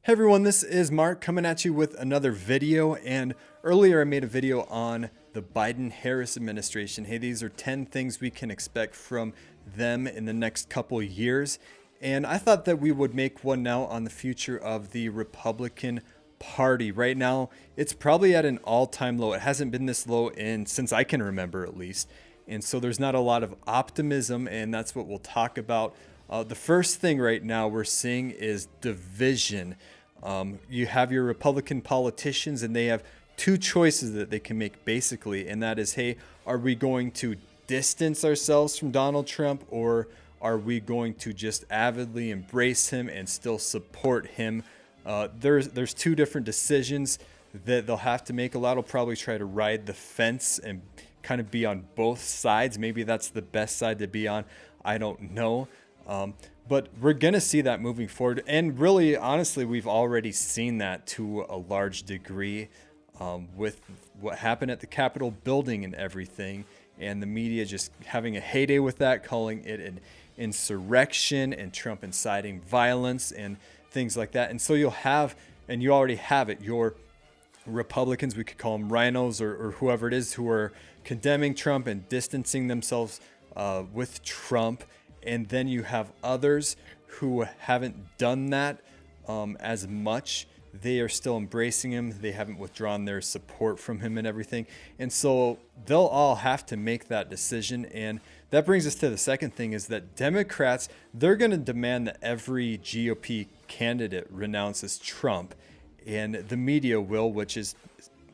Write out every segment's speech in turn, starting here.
Hey everyone, this is Mark coming at you with another video. And earlier I made a video on the Biden-Harris administration. Hey, these are 10 things we can expect from them in the next couple years. And I thought that we would make one now on the future of the Republican Party. Right now, it's probably at an all-time low. It hasn't been this low since I can remember, at least. And so there's not a lot of optimism, and that's what we'll talk about. The first thing right now we're seeing is division. You have your Republican politicians, and they have two choices that they can make basically, and that is, hey, are we going to distance ourselves from Donald Trump, or are we going to just avidly embrace him and still support him? There's two different decisions that they'll have to make. A lot will probably try to ride the fence and kind of be on both sides. Maybe that's the best side to be on. I don't know. But we're going to see that moving forward. And really, honestly, we've already seen that to a large degree with what happened at the Capitol building and everything. And the media just having a heyday with that, calling it an insurrection and Trump inciting violence and things like that. And so you'll have, and you already have it, your Republicans, we could call them rhinos or whoever it is, who are condemning Trump and distancing themselves with Trump. And then you have others who haven't done that as much. They are still embracing him. They haven't withdrawn their support from him and everything. And so they'll all have to make that decision. And that brings us to the second thing, is that Democrats, they're going to demand that every GOP candidate renounces Trump. And the media will, which is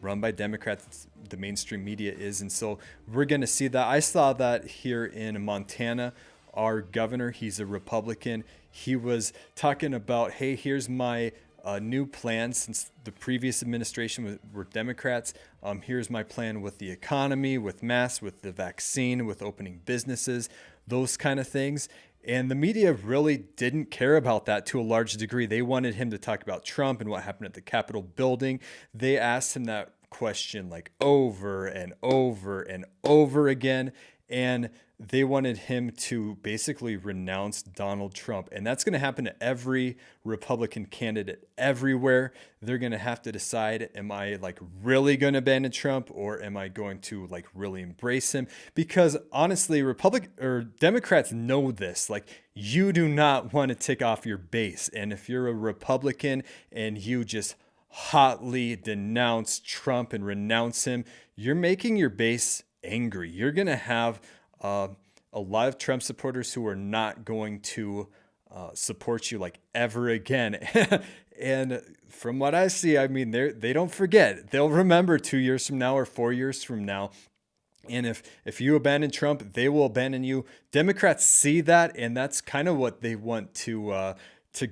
run by Democrats, the mainstream media is. And so we're going to see that. I saw that here in Montana. Our governor, he's a Republican. He was talking about, hey, here's my new plan since the previous administration were Democrats. Here's my plan with the economy, with masks, with the vaccine, with opening businesses, those kind of things. And the media really didn't care about that to a large degree. They wanted him to talk about Trump and what happened at the Capitol building. They asked him that question like over and over and over again. And they wanted him to basically renounce Donald Trump. And that's going to happen to every Republican candidate everywhere. They're going to have to decide, am I like really going to abandon Trump, or am I going to like really embrace him? Because honestly, Democrats know this. Like, you do not want to tick off your base. And if you're a Republican and you just hotly denounce Trump and renounce him, you're making your base angry. You're going to have a lot of Trump supporters who are not going to support you like ever again. And from what I see, I mean, they don't forget. They'll remember 2 years from now or 4 years from now. And if you abandon Trump, they will abandon you. Democrats see that, and that's kind of what they want to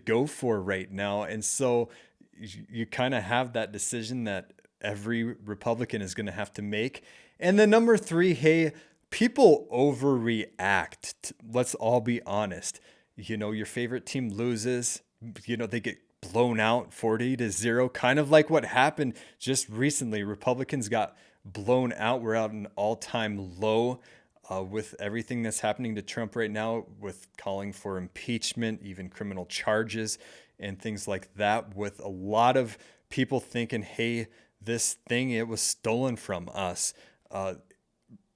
go for right now. And so you kind of have that decision that every Republican is going to have to make. And then number three, hey, people overreact. Let's all be honest. You know, your favorite team loses, they get blown out 40-0, kind of like what happened just recently. Republicans got blown out. We're at an all-time low with everything that's happening to Trump right now, with calling for impeachment, even criminal charges and things like that, with a lot of people thinking, hey, this thing, it was stolen from us.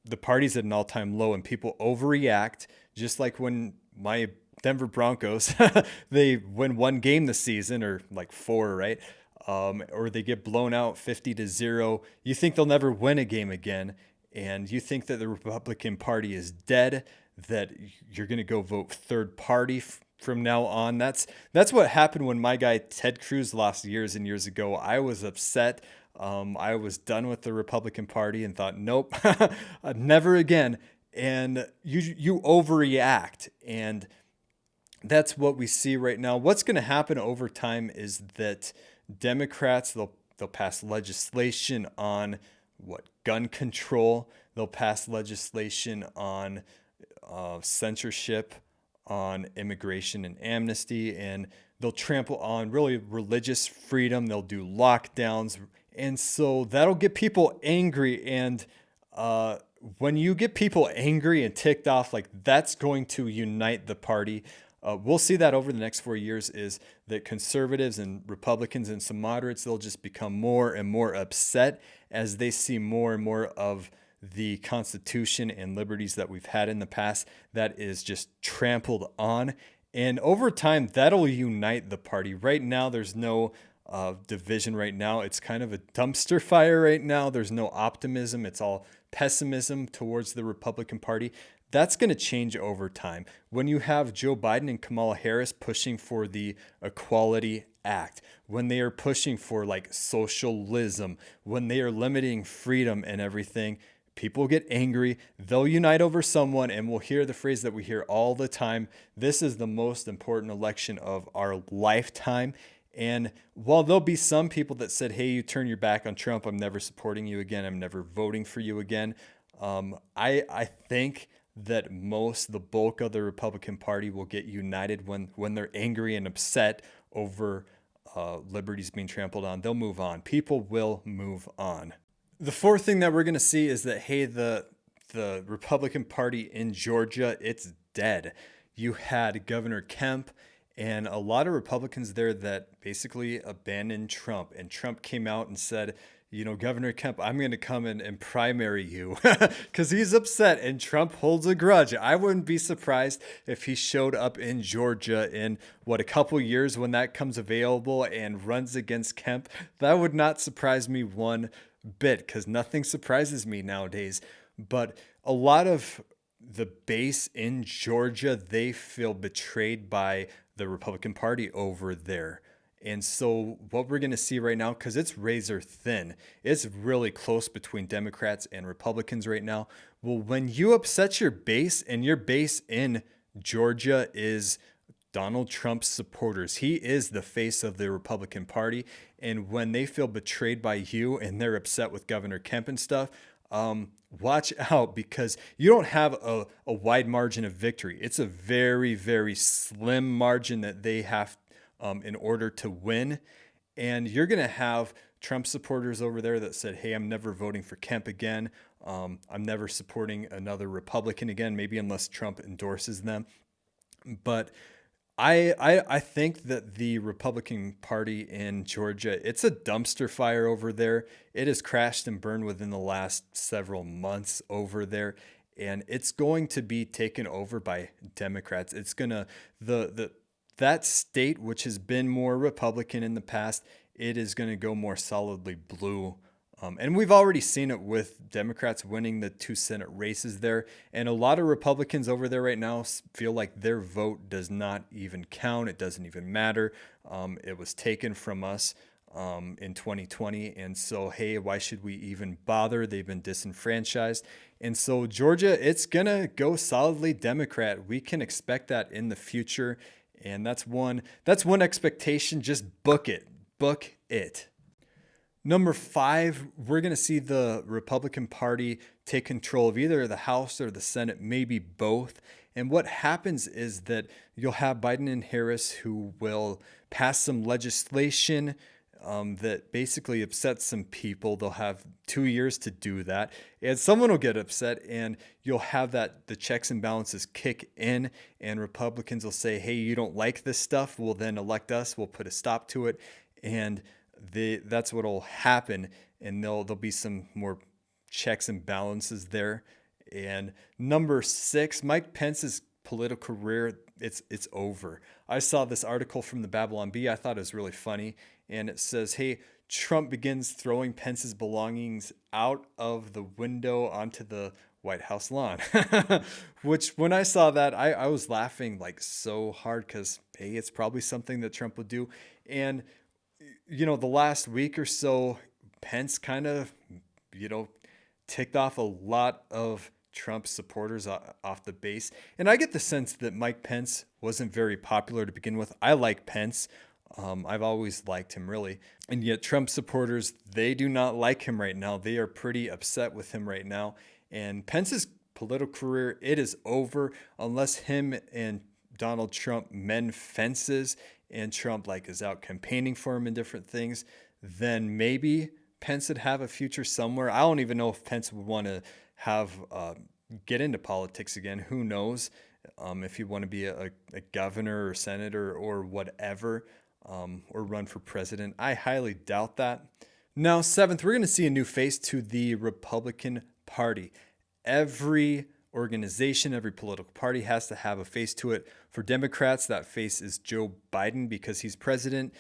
The party's at an all-time low, and people overreact, just like when my Denver Broncos, they win one game this season, or like four, right? Or they get blown out 50-0. You think they'll never win a game again, and you think that the Republican Party is dead, that you're going to go vote third party from now on. That's what happened when my guy Ted Cruz lost years and years ago. I was upset. I was done with the Republican Party and thought, nope, never again. And you overreact. And that's what we see right now. What's going to happen over time is that Democrats, they'll pass legislation on gun control. They'll pass legislation on censorship, on immigration and amnesty, and they'll trample on really religious freedom. They'll do lockdowns. And so that'll get people angry. And when you get people angry and ticked off, like, that's going to unite the party. we'll see that over the next 4 years is that conservatives and Republicans and some moderates, they'll just become more and more upset as they see more and more of the Constitution and liberties that we've had in the past that is just trampled on. And over time, that'll unite the party. Right now, there's no division right now. It's kind of a dumpster fire right now. There's no optimism. It's all pessimism towards the Republican Party. That's going to change over time. When you have Joe Biden and Kamala Harris pushing for the Equality Act, when they are pushing for like socialism, when they are limiting freedom and everything, people get angry. They'll unite over someone, and we'll hear the phrase that we hear all the time. This is the most important election of our lifetime. And while there'll be some people that said, hey, you turn your back on Trump, I'm never supporting you again, I'm never voting for you again. I think that the bulk of the Republican Party will get united when they're angry and upset over liberties being trampled on. They'll move on. People will move on. The fourth thing that we're going to see is that, hey, the Republican Party in Georgia, it's dead. You had Governor Kemp and a lot of Republicans there that basically abandoned Trump. And Trump came out and said, Governor Kemp, I'm going to come in and primary you because he's upset and Trump holds a grudge. I wouldn't be surprised if he showed up in Georgia in a couple years when that comes available and runs against Kemp. That would not surprise me one bit because nothing surprises me nowadays. But a lot of the base in Georgia, they feel betrayed by the Republican Party over there. And so what we're going to see right now, because it's razor thin, it's really close between Democrats and Republicans right now. Well, when you upset your base, and your base in Georgia is Donald Trump's supporters, he is the face of the Republican Party. And when they feel betrayed by you and they're upset with Governor Kemp and stuff, watch out, because you don't have a wide margin of victory. It's a very, very slim margin that they have in order to win. And you're going to have Trump supporters over there that said, hey, I'm never voting for Kemp again. I'm never supporting another Republican again, maybe unless Trump endorses them. But I think that the Republican Party in Georgia, it's a dumpster fire over there. It has crashed and burned within the last several months over there. And it's going to be taken over by Democrats. It's going to, that state, which has been more Republican in the past, it is going to go more solidly blue. And we've already seen it with Democrats winning the 2 Senate races there. And a lot of Republicans over there right now feel like their vote does not even count. It doesn't even matter. It was taken from us in 2020. And so, hey, why should we even bother? They've been disenfranchised. And so Georgia, it's going to go solidly Democrat. We can expect that in the future. And that's one expectation. Just book it. Book it. Number 5, we're going to see the Republican Party take control of either the House or the Senate, maybe both. And what happens is that you'll have Biden and Harris who will pass some legislation that basically upsets some people. They'll have 2 years to do that. And someone will get upset, and you'll have the checks and balances kick in, and Republicans will say, hey, you don't like this stuff? Well, then elect us. We'll put a stop to it. And that's what will happen, and there'll be some more checks and balances there. And number 6, Mike Pence's political career, it's over. I saw this article from the Babylon Bee. I thought it was really funny, and it says, hey, Trump begins throwing Pence's belongings out of the window onto the White House lawn. Which, when I saw that, I was laughing like so hard because, hey, it's probably something that Trump would do. And the last week or so, Pence kind of, ticked off a lot of Trump supporters off the base. And I get the sense that Mike Pence wasn't very popular to begin with. I like Pence. I've always liked him, really. And yet Trump supporters, they do not like him right now. They are pretty upset with him right now. And Pence's political career, it is over unless him and Donald Trump mend fences and Trump is out campaigning for him and different things. Then maybe Pence would have a future somewhere. I don't even know if Pence would want to get into politics again. Who knows? if you want to be a governor or senator or whatever, or run for president. I highly doubt that. Now, seventh, we're going to see a new face to the Republican Party. Every organization, every political party has to have a face to it. For Democrats, that face is Joe Biden because he's president.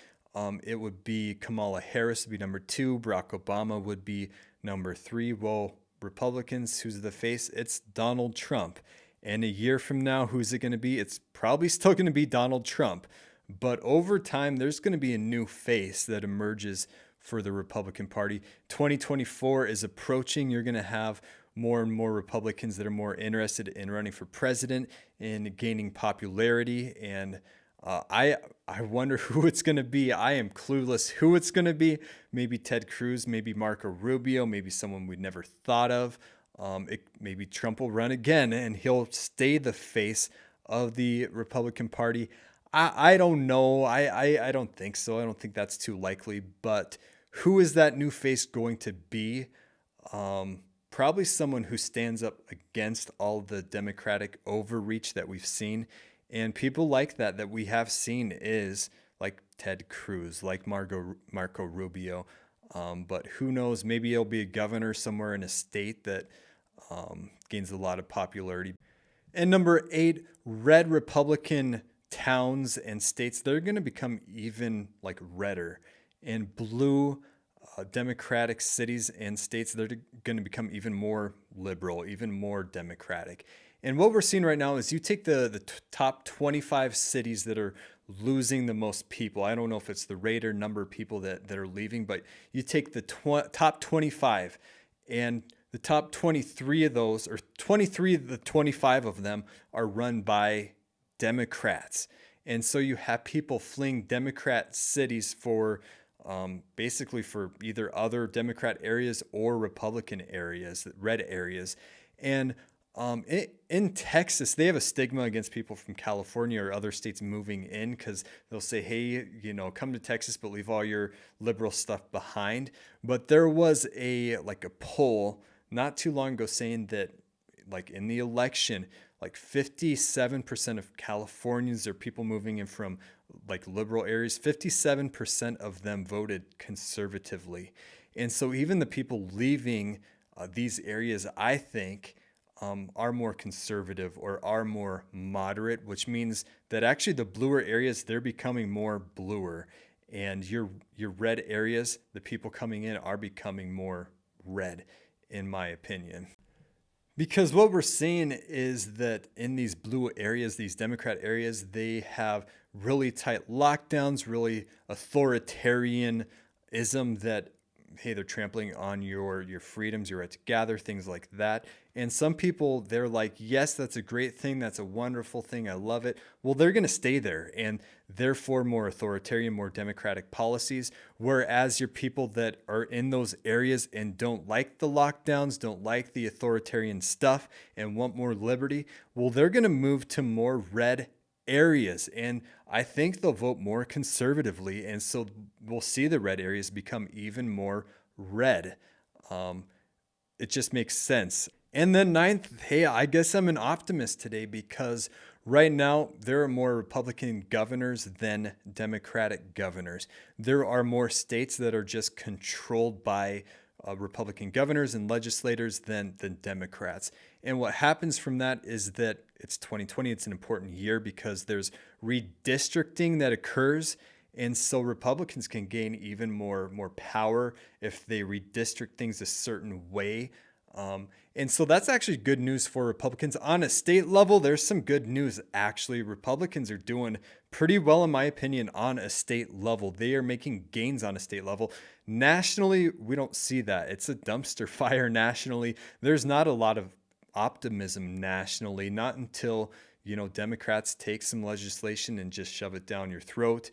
It would be Kamala Harris would be number 2. Barack Obama would be number 3. Well, Republicans, who's the face? It's Donald Trump. And a year from now, who's it going to be? It's probably still going to be Donald Trump. But over time, there's going to be a new face that emerges for the Republican Party. 2024 is approaching. You're going to have more and more Republicans that are more interested in running for president and gaining popularity. And I wonder who it's going to be. I am clueless who it's going to be. Maybe Ted Cruz, maybe Marco Rubio, maybe someone we'd never thought of. Maybe Trump will run again and he'll stay the face of the Republican Party. I don't know. I don't think so. I don't think that's too likely. But who is that new face going to be? Probably someone who stands up against all the Democratic overreach that we've seen. And people like that we have seen is like Ted Cruz, like Marco Rubio. But who knows? Maybe he'll be a governor somewhere in a state that gains a lot of popularity. And number 8, red Republican towns and states, they're going to become even like redder. And blue Democratic cities and states, they're going to become even more liberal, even more Democratic. And what we're seeing right now is you take the top 25 cities that are losing the most people. I don't know if it's the rate or number of people that are leaving, but you take the top 25 and the top 23 of those, or 23 of the 25 of them, are run by Democrats. And so you have people fleeing Democrat cities for basically for either other Democrat areas or Republican areas, red areas. And in Texas, they have a stigma against people from California or other states moving in because they'll say, hey, come to Texas, but leave all your liberal stuff behind. But there was a poll not too long ago saying that like in the election, like 57% of Californians or people moving in from like liberal areas, 57% of them voted conservatively. And so even the people leaving these areas, I think, are more conservative or are more moderate, which means that actually the bluer areas, they're becoming more bluer. And your red areas, the people coming in are becoming more red, in my opinion. Because what we're seeing is that in these blue areas, these Democrat areas, they have really tight lockdowns, really authoritarianism that, hey, they're trampling on your freedoms, your right to gather, things like that. And some people, they're like, yes, that's a great thing. That's a wonderful thing. I love it. Well, they're going to stay there and therefore more authoritarian, more democratic policies. Whereas your people that are in those areas and don't like the lockdowns, don't like the authoritarian stuff and want more liberty, well, they're going to move to more red areas. And I think they'll vote more conservatively. And so we'll see the red areas become even more red. It just makes sense. And then ninth, hey, I guess I'm an optimist today because right now there are more Republican governors than Democratic governors. There are more states that are just controlled by Republican governors and legislators than Democrats. And what happens from that is that it's 2020. It's an important year because there's redistricting that occurs. And so Republicans can gain even more power if they redistrict things a certain way. And so that's actually good news for Republicans. On a state level, there's some good news, actually. Republicans are doing pretty well, in my opinion, on a state level. They are making gains on a state level. Nationally, we don't see that. It's a dumpster fire nationally. There's not a lot of optimism nationally, not until, Democrats take some legislation and just shove it down your throat.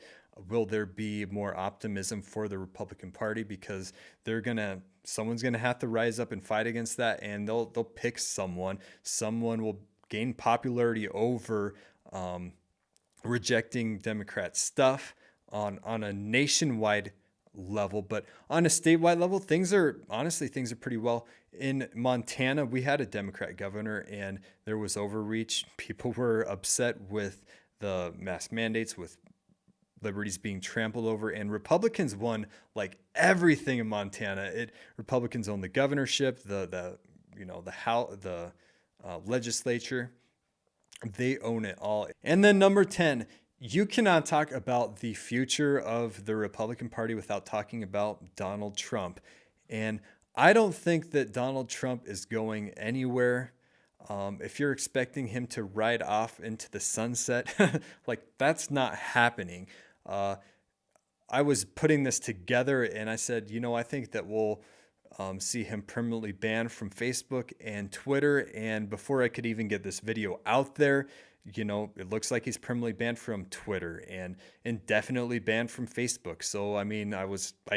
Will there be more optimism for the Republican Party because someone's gonna have to rise up and fight against that, and they'll pick someone. Someone will gain popularity over rejecting Democrat stuff on a nationwide level. But on a statewide level, things are pretty well. In Montana, we had a Democrat governor and there was overreach. People were upset with the mask mandates, with liberties being trampled over, and Republicans won like everything in Montana. Republicans own the governorship, the House, the legislature. They own it all. And then number 10, you cannot talk about the future of the Republican Party without talking about Donald Trump. And I don't think that Donald Trump is going anywhere. If you're expecting him to ride off into the sunset, like that's not happening. I was putting this together and I said, I think that we'll see him permanently banned from Facebook and Twitter. And before I could even get this video out there, it looks like he's permanently banned from Twitter and indefinitely banned from Facebook. So, I mean, I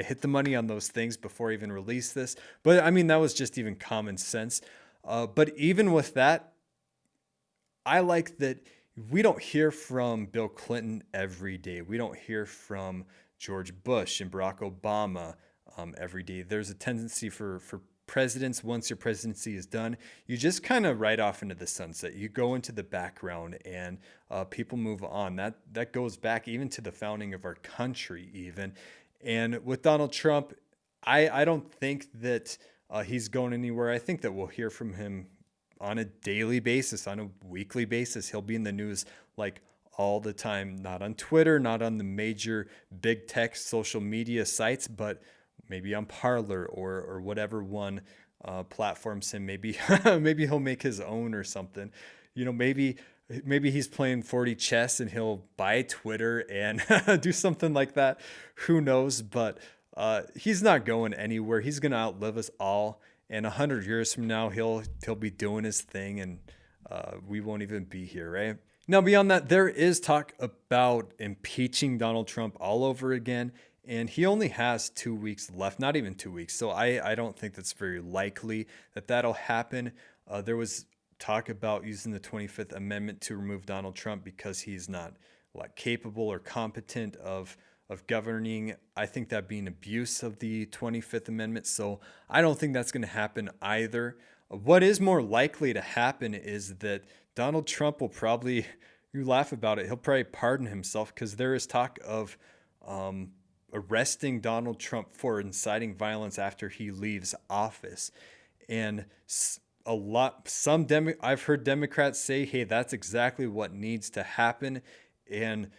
hit the money on those things before I even released this. But I mean, that was just even common sense. But even with that, I like that we don't hear from Bill Clinton every day. We don't hear from George Bush and Barack Obama every day. There's a tendency for presidents, once your presidency is done, you just kind of ride off into the sunset. You go into the background and people move on. That goes back even to the founding of our country even. And with Donald Trump, I don't think that he's going anywhere. I think that we'll hear from him on a daily basis, on a weekly basis. He'll be in the news like all the time, not on Twitter, not on the major big tech social media sites, but maybe on Parler or whatever one platforms him. Maybe maybe he'll make his own or something. Maybe he's playing 40 chess and he'll buy Twitter and do something like that. Who knows? But he's not going anywhere. He's gonna outlive us all. And 100 years from now, he'll be doing his thing, and we won't even be here, right? Now, beyond that, there is talk about impeaching Donald Trump all over again. And he only has 2 weeks left, not even 2 weeks. So I don't think that's very likely that that'll happen. There was talk about using the 25th Amendment to remove Donald Trump because he's not capable or competent of governing. I think that'd be an abuse of the 25th Amendment. So I don't think that's going to happen either. What is more likely to happen is that Donald Trump will probably, you laugh about it, he'll probably pardon himself because there is talk of arresting Donald Trump for inciting violence after he leaves office. And I've heard Democrats say, hey, that's exactly what needs to happen. And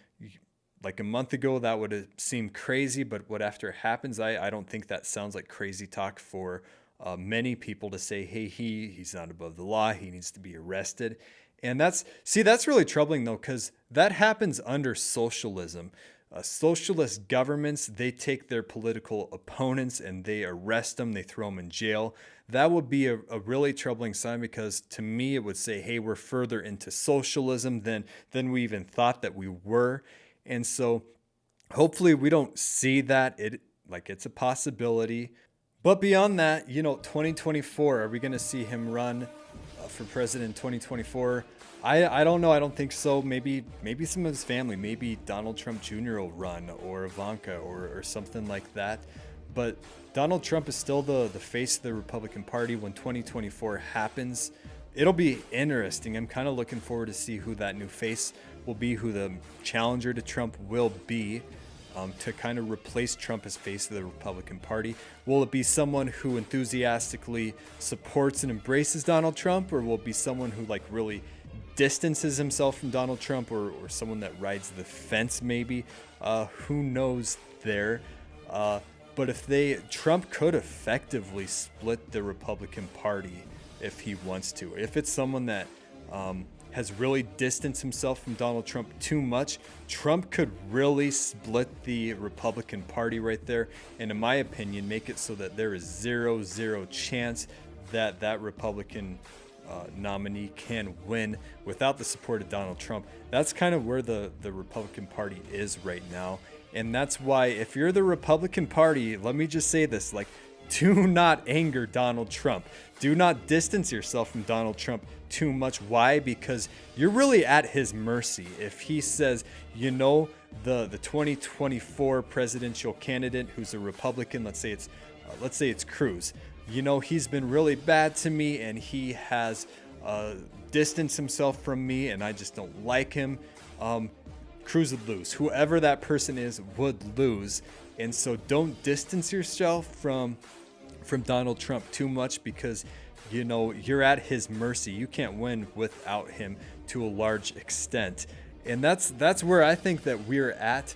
like a month ago, that would have seemed crazy, but what after it happens, I don't think that sounds like crazy talk for many people to say, hey, he's not above the law, he needs to be arrested. And that's really troubling though, because that happens under socialism. Socialist governments, they take their political opponents and they arrest them, they throw them in jail. That would be a really troubling sign because to me it would say, hey, we're further into socialism than we even thought that we were. And so hopefully we don't see that. It's a possibility. But beyond that, 2024, are we going to see him run for president in 2024? I don't know. I don't think so. Maybe some of his family, maybe Donald Trump Jr. will run, or Ivanka, or something like that. But Donald Trump is still the face of the Republican Party. When 2024 happens, it'll be interesting. I'm kind of looking forward to see who that new face will be, who the challenger to Trump will be, to kind of replace Trump as face of the Republican Party. Will it be someone who enthusiastically supports and embraces Donald Trump, or will it be someone who really distances himself from Donald Trump, or someone that rides the fence maybe? Who knows there? But Trump could effectively split the Republican Party if he wants to. If it's someone that has really distanced himself from Donald Trump too much, Trump could really split the Republican Party right there. And in my opinion, make it so that there is 0-0 chance that Republican nominee can win without the support of Donald Trump. That's kind of where the Republican Party is right now. And that's why if you're the Republican Party, let me just say this, do not anger Donald Trump. Do not distance yourself from Donald Trump too much. Why? Because you're really at his mercy. If he says, you know, the 2024 presidential candidate who's a Republican, let's say it's Cruz, you know, he's been really bad to me and he has distanced himself from me and I just don't like him. Cruz would lose. Whoever that person is would lose. And so don't distance yourself from Donald Trump too much, because you know you're at his mercy. You can't win without him to a large extent. And that's where I think that we're at,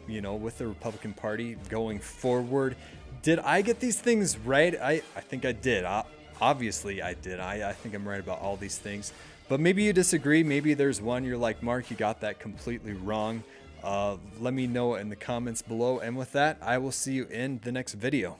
you know, with the Republican Party going forward. Did I get these things right? I think I did. Obviously I did. I think I'm right about all these things. But maybe you disagree. Maybe there's one you're like, Mark, you got that completely wrong. Let me know in the comments below. And with that, I will see you in the next video.